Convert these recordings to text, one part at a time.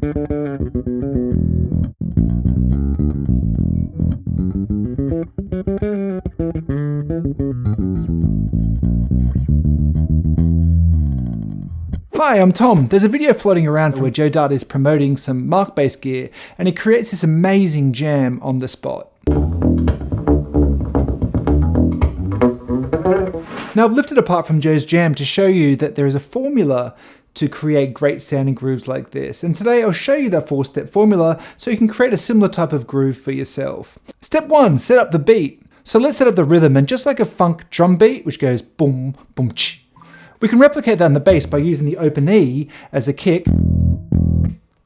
Hi, I'm Tom. There's a video floating around where Joe Data is promoting some Mark bass gear and he creates this amazing jam on the spot. Now I've lifted apart from Joe's jam to show you that there is a formula to create great sounding grooves like this. And today I'll show you that 4-step formula so you can create a similar type of groove for yourself. Step 1, set up the beat. So let's set up the rhythm, and just like a funk drum beat, which goes boom, boom, ch, we can replicate that in the bass by using the open E as a kick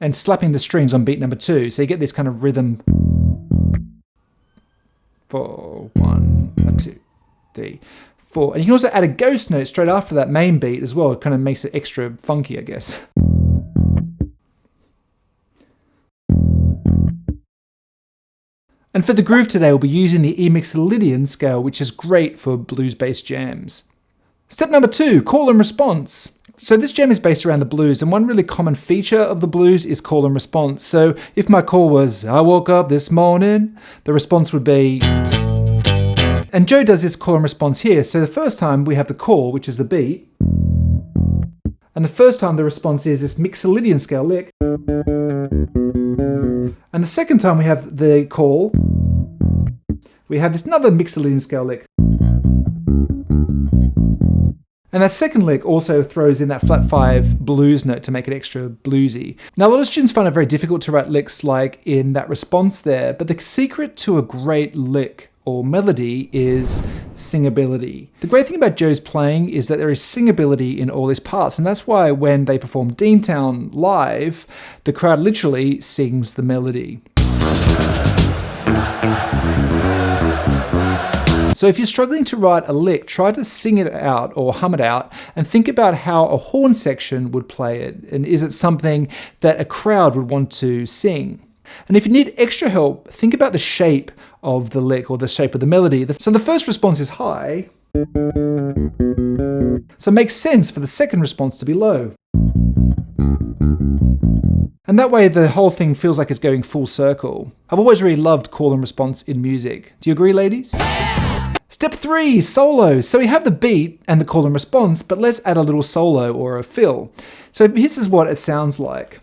and slapping the strings on beat number 2. So you get this kind of rhythm. 4, 1, 2, 3, 4. And you can also add a ghost note straight after that main beat as well. It kind of makes it extra funky, I guess. And for the groove today, we'll be using the E Mixolydian scale, which is great for blues-based jams. Step number 2, call and response. So this jam is based around the blues, and one really common feature of the blues is call and response. So if my call was, I woke up this morning, the response would be, and Joe does this call and response here. So the first time we have the call, which is the beat, and the first time the response is this Mixolydian scale lick, and the second time we have the call, we have this another Mixolydian scale lick. And that second lick also throws in that flat 5 blues note to make it extra bluesy. Now, a lot of students find it very difficult to write licks like in that response there, but the secret to a great lick or melody is singability. The great thing about Joe's playing is that there is singability in all his parts, and that's why when they perform Deantown live, the crowd literally sings the melody. So if you're struggling to write a lick, try to sing it out or hum it out and think about how a horn section would play it. And is it something that a crowd would want to sing? And if you need extra help, think about the shape of the lick or the shape of the melody. So the first response is high. So it makes sense for the second response to be low. And that way the whole thing feels like it's going full circle. I've always really loved call and response in music. Do you agree, ladies? Step 3, solo. So we have the beat and the call and response, but let's add a little solo or a fill. So this is what it sounds like.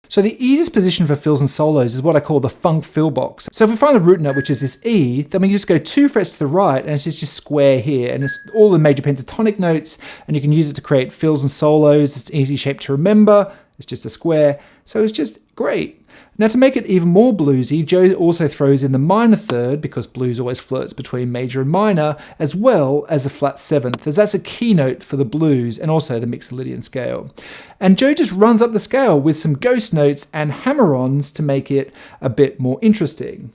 So the easiest position for fills and solos is what I call the funk fill box. So if we find the root note, which is this E, then we just go 2 frets to the right, and it's just square here, and it's all the major pentatonic notes, and you can use it to create fills and solos. It's an easy shape to remember. It's just a square, so it's just great. Now to make it even more bluesy, Joe also throws in the minor third, because blues always flirts between major and minor, as well as a flat 7th, as that's a keynote for the blues and also the Mixolydian scale. And Joe just runs up the scale with some ghost notes and hammer-ons to make it a bit more interesting.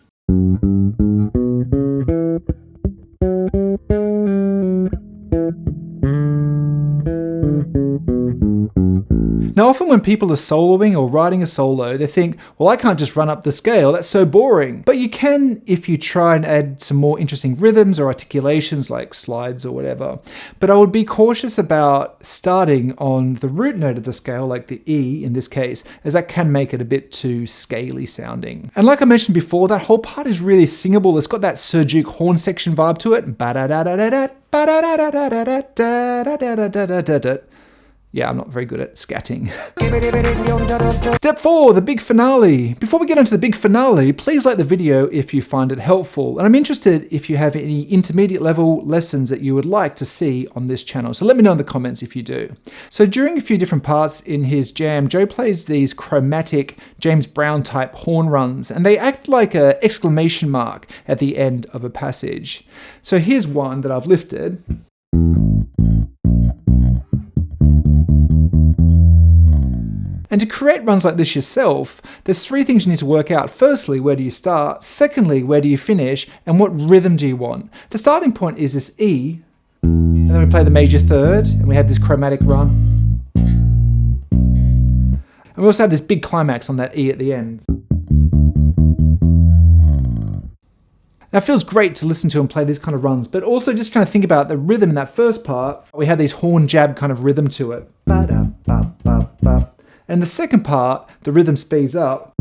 Now often when people are soloing or writing a solo, they think, well, I can't just run up the scale, that's so boring. But you can if you try and add some more interesting rhythms or articulations like slides or whatever. But I would be cautious about starting on the root note of the scale, like the E in this case, as that can make it a bit too scaly sounding. And like I mentioned before, that whole part is really singable. It's got that Sir Duke horn section vibe to it. Yeah, I'm not very good at scatting. Step 4, the big finale. Before we get into the big finale, please like the video if you find it helpful. And I'm interested if you have any intermediate level lessons that you would like to see on this channel. So let me know in the comments if you do. So during a few different parts in his jam, Joe plays these chromatic James Brown type horn runs, and they act like an exclamation mark at the end of a passage. So here's one that I've lifted. And to create runs like this yourself, there's 3 things you need to work out. Firstly, where do you start? Secondly, where do you finish? And what rhythm do you want? The starting point is this E, and then we play the major third, and we have this chromatic run. And we also have this big climax on that E at the end. Now, it feels great to listen to and play these kind of runs, but also just trying to think about the rhythm in that first part. We had these horn jab kind of rhythm to it. Ba-da-ba-ba-ba. And the second part, the rhythm speeds up.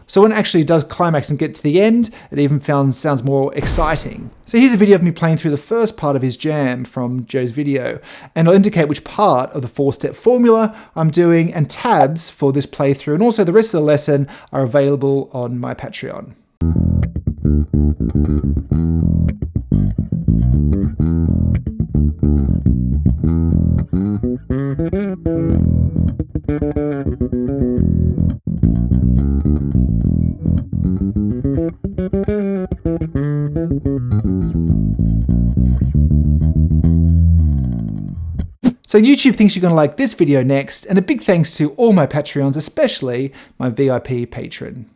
So when it actually does climax and get to the end, it even sounds more exciting. So here's a video of me playing through the first part of his jam from Joe's video, and I'll indicate which part of the 4-step formula I'm doing, and tabs for this playthrough, and also the rest of the lesson are available on my Patreon. So YouTube thinks you're going to like this video next, and a big thanks to all my Patreons, especially my VIP patron.